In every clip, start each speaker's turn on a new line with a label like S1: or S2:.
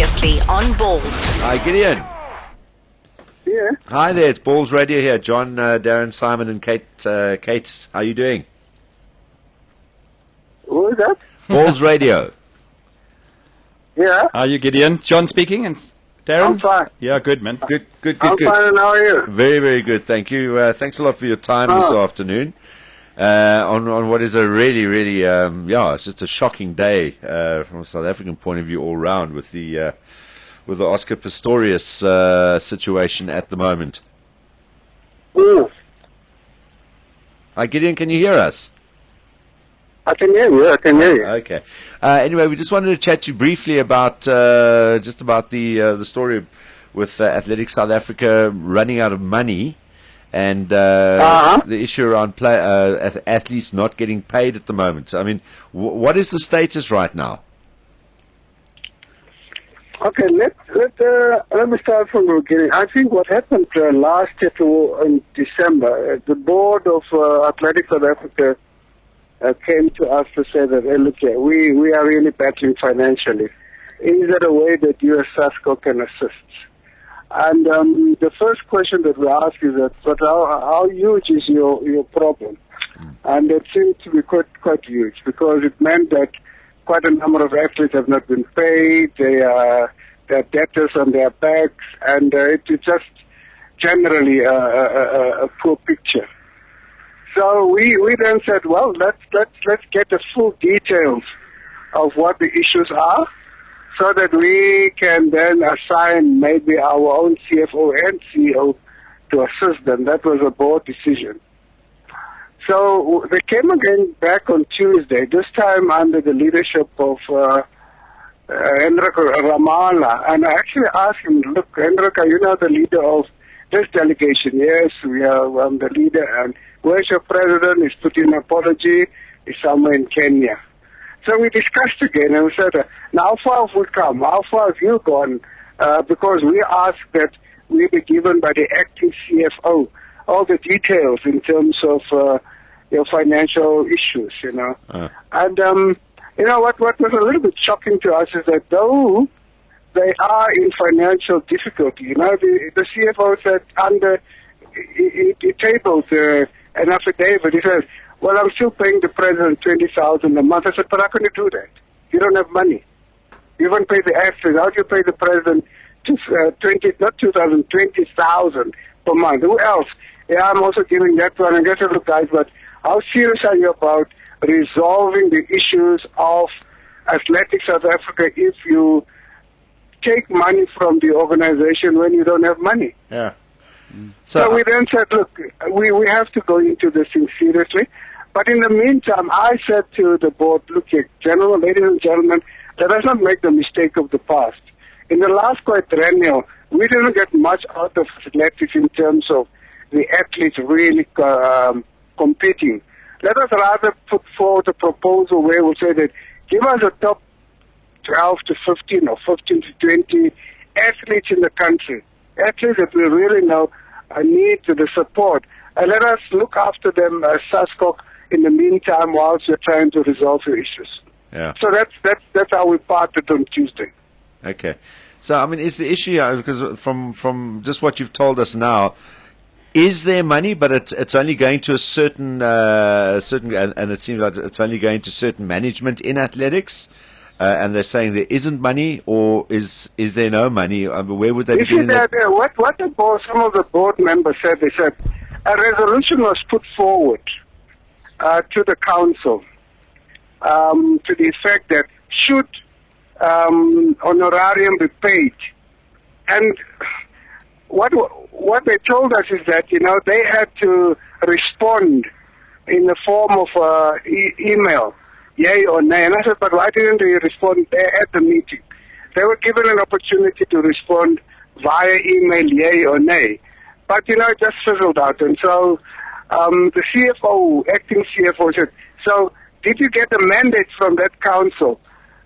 S1: previously on Ballz.
S2: Hi, Gideon.
S3: Yeah.
S2: Hi there, it's Ballz Radio here. John, Darren, Simon, and Kate. Kate, how are you doing?
S3: Who is that?
S2: Ballz Radio.
S3: Yeah.
S4: Are you Gideon? John speaking, and Darren?
S3: I'm fine.
S4: Yeah, good, man.
S2: Good.
S3: I'm fine, and how are you?
S2: Very, very good. Thank you. Thanks a lot for your time this afternoon. On what is a really, really, it's just a shocking day from a South African point of view all round with the Oscar Pistorius situation at the moment.
S3: Mm.
S2: Hi, Gideon, can you hear us?
S3: I can hear you.
S2: Okay. Anyway, we just wanted to chat to you briefly about the story with Athletics South Africa running out of money and the issue around athletes not getting paid at the moment. I mean, what is the status right now?
S3: Okay, let me start from the beginning. I think what happened last year in December, the board of Athletics South Africa came to us to say that, hey, look here, we are really battling financially. Is there a way that you as SASCOC can assist? And the first question that we ask is that, but how huge is your problem? And it seemed to be quite huge, because it meant that quite a number of athletes have not been paid, they're debtors on their backs, and it's just generally a poor picture. So we then said, well, let's get the full details of what the issues are, so that we can then assign maybe our own CFO and CEO to assist them. That was a board decision. So they came again back on Tuesday, this time under the leadership of Hendrik Ramala. And I actually asked him, look, Hendrik, are you now the leader of this delegation? Yes, I'm the leader. And where's your president? He's put in an apology. He's somewhere in Kenya. So we discussed again, and we said, now how far have we come? How far have you gone? Because we asked that we be given by the acting CFO all the details in terms of your financial issues, you know. And, what was a little bit shocking to us is that though they are in financial difficulty, the CFO said he tabled an affidavit. He says, well, I'm still paying the president $20,000 a month. I said, but how can you do that? You don't have money. You haven't paid the athletes. How do you pay the president $20,000 per month? Who else? Yeah, I'm also giving that one. And I said, look, guys, but how serious are you about resolving the issues of Athletics South Africa if you take money from the organization when you don't have money?
S2: Yeah.
S3: So we then said, look, we have to go into this thing seriously. But in the meantime, I said to the board, look here, ladies and gentlemen, let us not make the mistake of the past. In the last quadrennial, we didn't get much out of athletics in terms of the athletes really competing. Let us rather put forward a proposal where we'll say that give us a top 12 to 15 or 15 to 20 athletes in the country. Athletes that we really know need the support. And let us look after them as SASCOC in the meantime whilst we're trying to resolve the issues.
S2: Yeah.
S3: So that's how we parted on Tuesday.
S2: Okay. So, I mean, is the issue, because from just what you've told us now, is there money, but it's only going to a certain, and it seems like it's only going to certain management in athletics, and they're saying there isn't money, or is there no money? Where would they be getting that?
S3: What some of the board members said, they said a resolution was put forward to the council to the effect that should honorarium be paid, and what they told us is that they had to respond in the form of email, yay or nay. And I said, but why didn't they respond there at the meeting? They were given an opportunity to respond via email, yay or nay. But it just fizzled out. And so the CFO, acting CFO, said, so did you get a mandate from that council?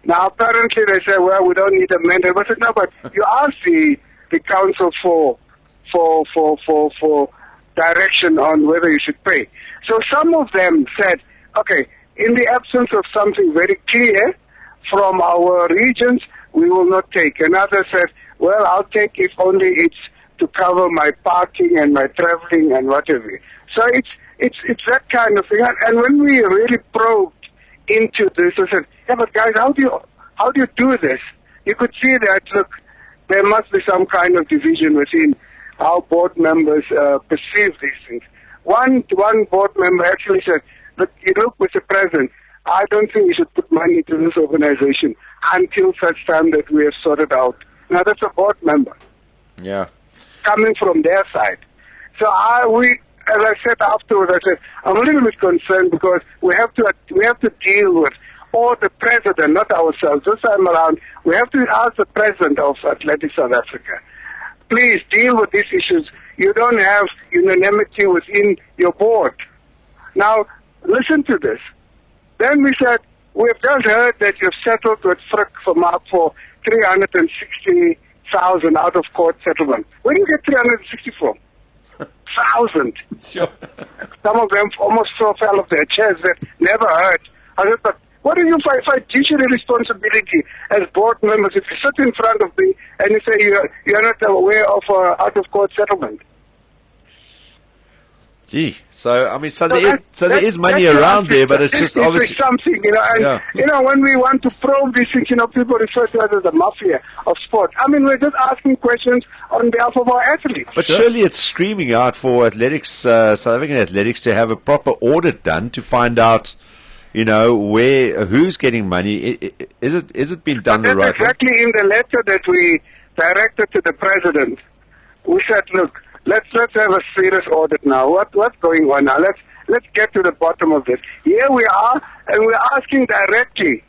S3: Now apparently they said, well, we don't need a mandate. I said, no, but you asked the council for direction on whether you should pay. So some of them said, okay, in the absence of something very clear, from our regions, we will not take. Another said, well, I'll take if only it's to cover my parking and my traveling and whatever. So it's that kind of thing. And when we really probed into this, I said, yeah, but guys, how do you do this? You could see that, look, there must be some kind of division within how board members perceive these things. One board member actually said, look, Mr. President, I don't think we should put money into this organization until such time that we have sorted out. Now, that's a board member.
S2: Yeah.
S3: Coming from their side. So as I said afterwards, I said, I'm a little bit concerned because we have to deal with, or the president, not ourselves. This time around, we have to ask the president of Athletics South Africa, please deal with these issues. You don't have unanimity within your board. Now, listen to this. Then we said, we've just heard that you've settled with Frick for Mark for 360,000 out of court settlement. Where do you get 364,000?
S4: Sure.
S3: Some of them almost fell off their chairs that never heard. I said, but what do you fight judiciary responsibility as board members if you sit in front of me and you say you're not aware of out of court settlement?
S2: Gee, so I mean, there is money around there, but it's just obviously
S3: something, And when we want to probe these things, people refer to us as the mafia of sport. I mean, we're just asking questions on behalf of our athletes.
S2: But surely it's screaming out for athletics, South African athletics, to have a proper audit done to find out, who's getting money. Is it being done the right way?
S3: Exactly in the letter that we directed to the president, we said, look, let's have a serious audit now. What's going on now? Let's get to the bottom of this. Here we are, and we're asking directly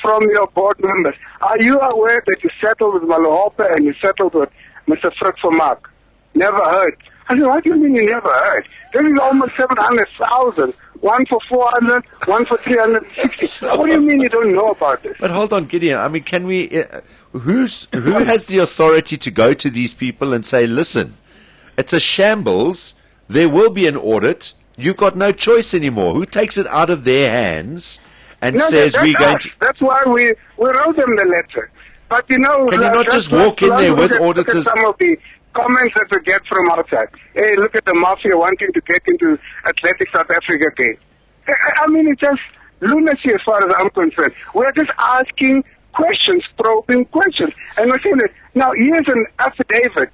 S3: from your board members. Are you aware that you settled with Malohope and you settled with Mr. Frick for Mark? Never heard. I said, what do you mean you never heard? This is almost 700,000. One for 400, one for 360. What do you mean you don't know about this?
S2: But hold on, Gideon. I mean, can we? Who has the authority to go to these people and say, listen, it's a shambles. There will be an audit. You've got no choice anymore. Who takes it out of their hands and says we're going to?
S3: That's why we wrote them the letter. But
S2: can you not just walk in there with auditors?
S3: Look at some of the comments that we get from outside. Hey, look at the mafia wanting to get into Athletics South Africa game. I mean, it's just lunacy as far as I'm concerned. We're just asking questions, probing questions, and we're saying that now here's an affidavit.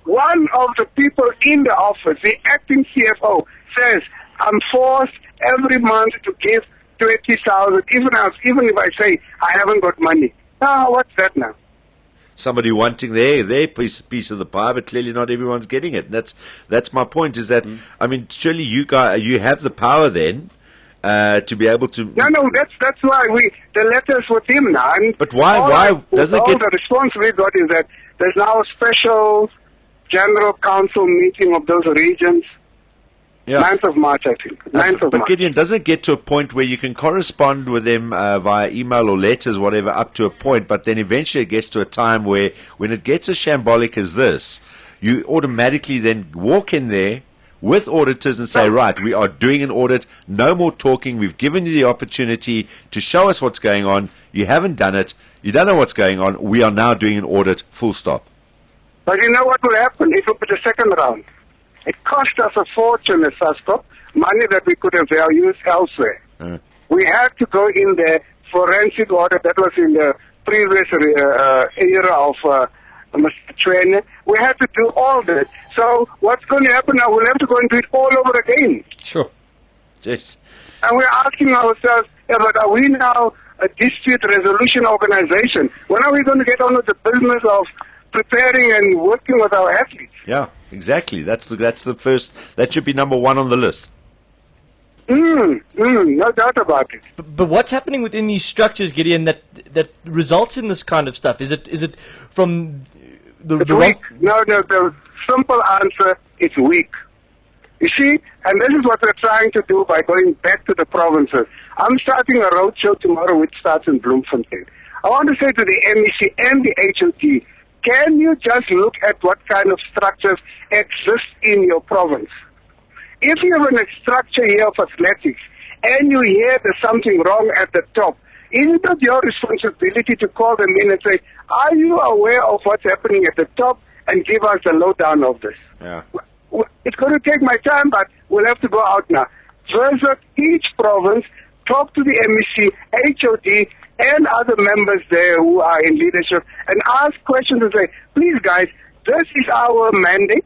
S3: One of the people in the office, the acting CFO, says, I'm forced every month to give 20,000, even if I say I haven't got money. Now, what's that now?
S2: Somebody wanting their piece of the pie, but clearly not everyone's getting it. And that's my point, is that, I mean, surely you have the power then to be able to...
S3: No, that's why the letter's with him now. And
S2: but why doesn't it get...
S3: The response we got is that there's now a special General Council meeting of those regions. Yeah. 9th of March, I think. 9th of March.
S2: Gideon, doesn't it get to a point where you can correspond with them via email or letters, whatever, up to a point, but then eventually it gets to a time where, when it gets as shambolic as this, you automatically then walk in there with auditors and say, right, we are doing an audit, no more talking, we've given you the opportunity to show us what's going on, you haven't done it, you don't know what's going on, we are now doing an audit, full stop.
S3: But you know what will happen if we put the second round? It cost us a fortune at SASCOC, money that we could have used elsewhere. We had to go in there, forensic audit, that was in the previous era of Mr. Trainer. We had to do all that. So what's going to happen now? We'll have to go and do it all over again.
S4: Sure.
S2: Yes.
S3: And we're asking ourselves, but are we now a dispute resolution organization? When are we going to get on with the business of preparing and working with our athletes?
S2: Yeah, exactly. That's the first. That should be number one on the list.
S3: No doubt about it.
S1: But what's happening within these structures, Gideon, that results in this kind of stuff? Is it from the
S3: weak? No. The simple answer: it's weak. You see, and this is what we're trying to do by going back to the provinces. I'm starting a roadshow tomorrow, which starts in Bloemfontein. I want to say to the MEC and the HOT, can you just look at what kind of structures exist in your province? If you have a structure here of athletics and you hear there's something wrong at the top, Is it not your responsibility to call them in and say, are you aware of what's happening at the top, and give us the lowdown of this?
S2: Yeah.
S3: It's going to take my time, but we'll have to go out now. Visit each province, talk to the MEC, HOD, and other members there who are in leadership, and ask questions and say, please guys, this is our mandate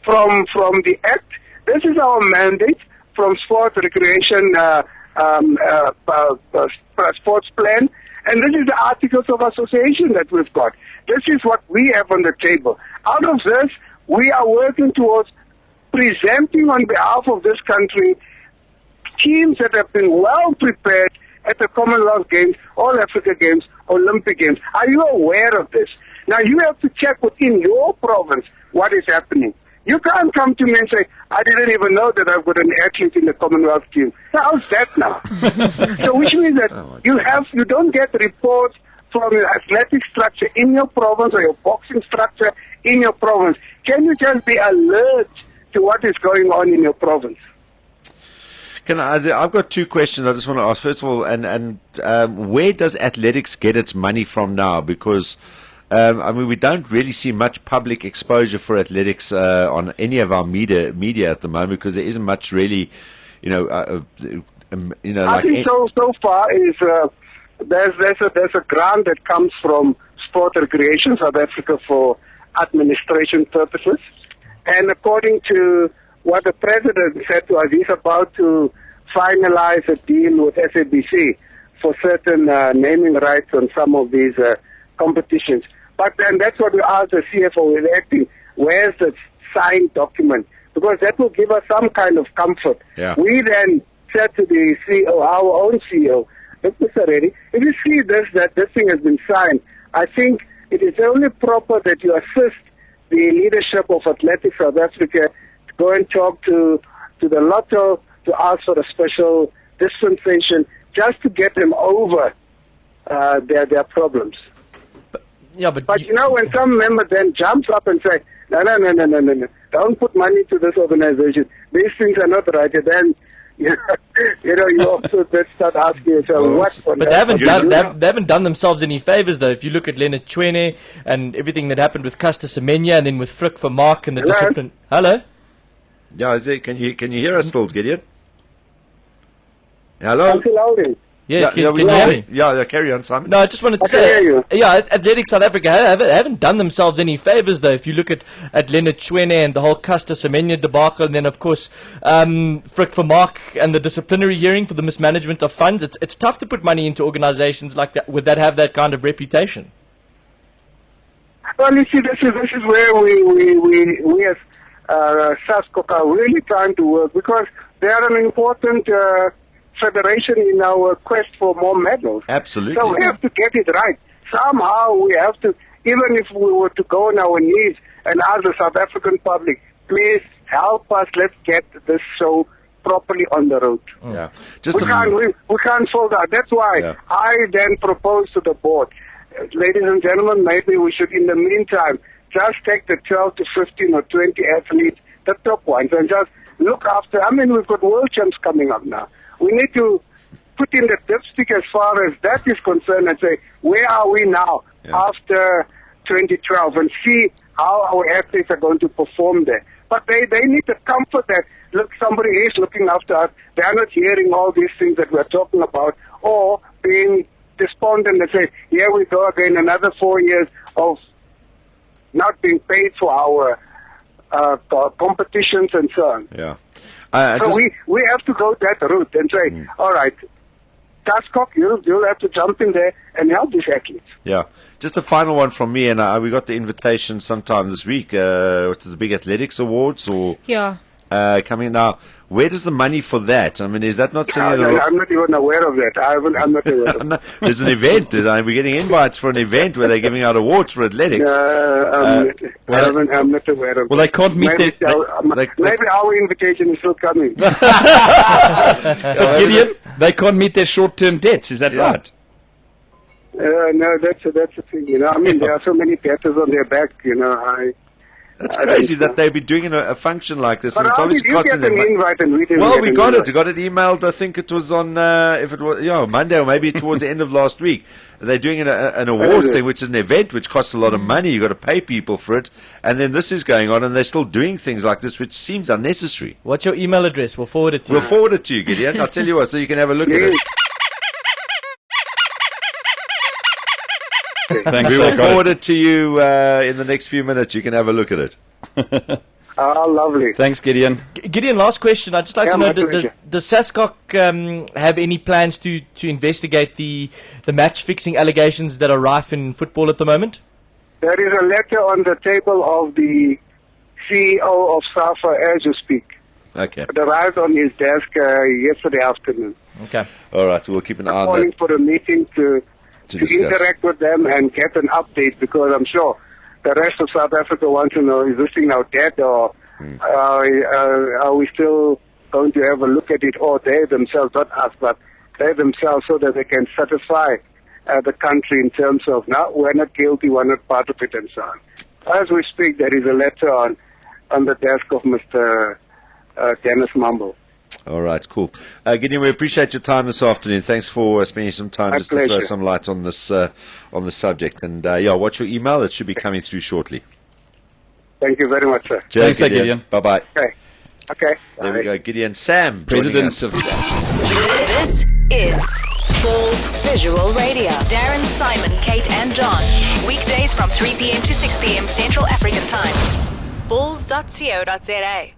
S3: from the Act. This is our mandate from Sport Recreation Sports Plan. And this is the Articles of Association that we've got. This is what we have on the table. Out of this, we are working towards presenting on behalf of this country teams that have been well prepared at the Commonwealth Games, All Africa Games, Olympic Games. Are you aware of this? Now you have to check within your province what is happening. You can't come to me and say, I didn't even know that I've got an athlete in the Commonwealth team. How's that now? So which means that you don't get reports from your athletic structure in your province or your boxing structure in your province. Can you just be alert to what is going on in your province?
S2: I've got two questions I just want to ask. First of all, and where does athletics get its money from now? Because I mean, we don't really see much public exposure for athletics on any of our media at the moment, because there isn't much really, I
S3: think so far is there's a grant that comes from Sport Recreation South Africa for administration purposes, and according to what the president said to us, he's about to finalize a deal with SABC for certain naming rights on some of these competitions. But then that's what we asked the CFO with acting. Where's the signed document? Because that will give us some kind of comfort.
S2: Yeah.
S3: We then said to the CEO, our own CEO, look, Mr. Reddy, if you see that this thing has been signed, I think it is only proper that you assist the leadership of Athletics South Africa to go and talk to the Lotto to ask for a special dispensation just to get them over their problems. But you know, when some member then jumps up and says, no, don't put money to this organization, these things are not right, and then you also then start asking yourself, what?
S1: But they haven't done themselves any favors, though. If you look at Leonard Chwene and everything that happened with Caster Semenya, and then with Frick for Mark and the discipline. Hello?
S2: Yeah, can you hear us still, Gideon? Hello?
S3: I'm still holding.
S1: Yes, can you hear me?
S2: Yeah, carry on, Simon.
S1: No, I just wanted to say, Athletics South Africa haven't done themselves any favors, though. If you look at Leonard Chwene and the whole Caster Semenya debacle, and then, of course, Frick for Mark and the disciplinary hearing for the mismanagement of funds, it's tough to put money into organizations like that, would that have that kind of reputation?
S3: Well, you see, this is where we as SASCOC are really trying to work, because they are an important federation in our quest for more medals.
S2: Absolutely.
S3: So we have to get it right. Somehow we have to, even if we were to go on our knees and ask the South African public, please help us, let's get this show properly on the road.
S2: Yeah.
S3: We can't fold out. That's why I then proposed to the board, ladies and gentlemen, maybe we should, in the meantime, just take the 12 to 15 or 20 athletes, the top ones, and just look after. I mean, we've got world champs coming up now. We need to put in the dipstick as far as that is concerned and say, where are we now after 2012, and see how our athletes are going to perform there. But they need the comfort that, look, somebody is looking after us. They are not hearing all these things that we're talking about, or being despondent and say, here we go again, another 4 years of not being paid for our competitions and so on.
S2: Yeah.
S3: So we have to go that route and say, all right, SASCOC, you'll have to jump in there and help these athletes.
S2: Yeah. Just a final one from me, and we got the invitation sometime this week. What's it, the Big Athletics Awards? Coming now. Where does the money for that? I mean, is that not something
S3: I'm not even aware of that. I'm not aware of that.
S2: There's an event. We're getting invites for an event where they're giving out awards for athletics.
S3: I'm not aware of that.
S4: Well, they can't meet
S3: maybe our invitation is still coming.
S4: Gideon, they can't meet their short-term debts. Is that right?
S3: No, that's the thing. I mean, there are so many debtors on their back.
S2: That's crazy that they'd be doing a function like this.
S3: But
S2: And it's
S3: how did
S2: obviously
S3: you
S2: costing
S3: get an
S2: them.
S3: invite and we didn't
S2: Well,
S3: get
S2: we
S3: an
S2: got it.
S3: invite?
S2: We got it emailed. I think it was on, if it was, Monday or maybe towards the end of last week. They're doing an awards thing, which is an event which costs a lot of money. You've got to pay people for it. And then this is going on, and they're still doing things like this, which seems unnecessary.
S1: What's your email address? We'll forward it to you.
S2: We'll forward it to you, Gideon. I'll tell you what, so you can have a look at it.
S4: Thanks.
S2: We
S4: I
S2: will
S4: got
S2: forward it to you in the next few minutes. You can have a look at it.
S3: Oh, lovely.
S4: Thanks, Gideon.
S1: Gideon, last question. I'd just like
S3: Yeah,
S1: to know,
S3: my pleasure.
S1: does SASCOC have any plans to investigate the match-fixing allegations that are rife in football at the moment?
S3: There is a letter on the table of the CEO of SAFA as you speak.
S2: Okay.
S3: It arrived on his desk yesterday afternoon.
S1: Okay.
S2: All right. We'll keep an eye on
S3: Calling
S2: that
S3: for a meeting to
S2: discuss.
S3: interact with them and get an update, because I'm sure the rest of South Africa wants to know, is this thing now dead, or are we still going to have a look at it, or they themselves, not us, but they themselves, so that they can satisfy the country in terms of, now we're not guilty, we're not part of it, and so on. As we speak, there is a letter on the desk of Mr. Dennis Mumble.
S2: All right, cool. Gideon, we appreciate your time this afternoon. Thanks for spending some time
S3: My
S2: just to throw
S3: pleasure.
S2: some light on this subject. And watch your email. It should be coming through shortly.
S3: Thank you very much, sir.
S2: Cheers,
S4: Thanks, Gideon.
S2: Bye-bye.
S3: Okay.
S2: There we
S3: Bye.
S2: go. Gideon Sam, joining
S4: President
S2: us.
S4: of
S5: This is Ballz Visual Radio. Darren, Simon, Kate, and John. Weekdays from 3 p.m. to 6 p.m. Central African Time. Ballz.co.za.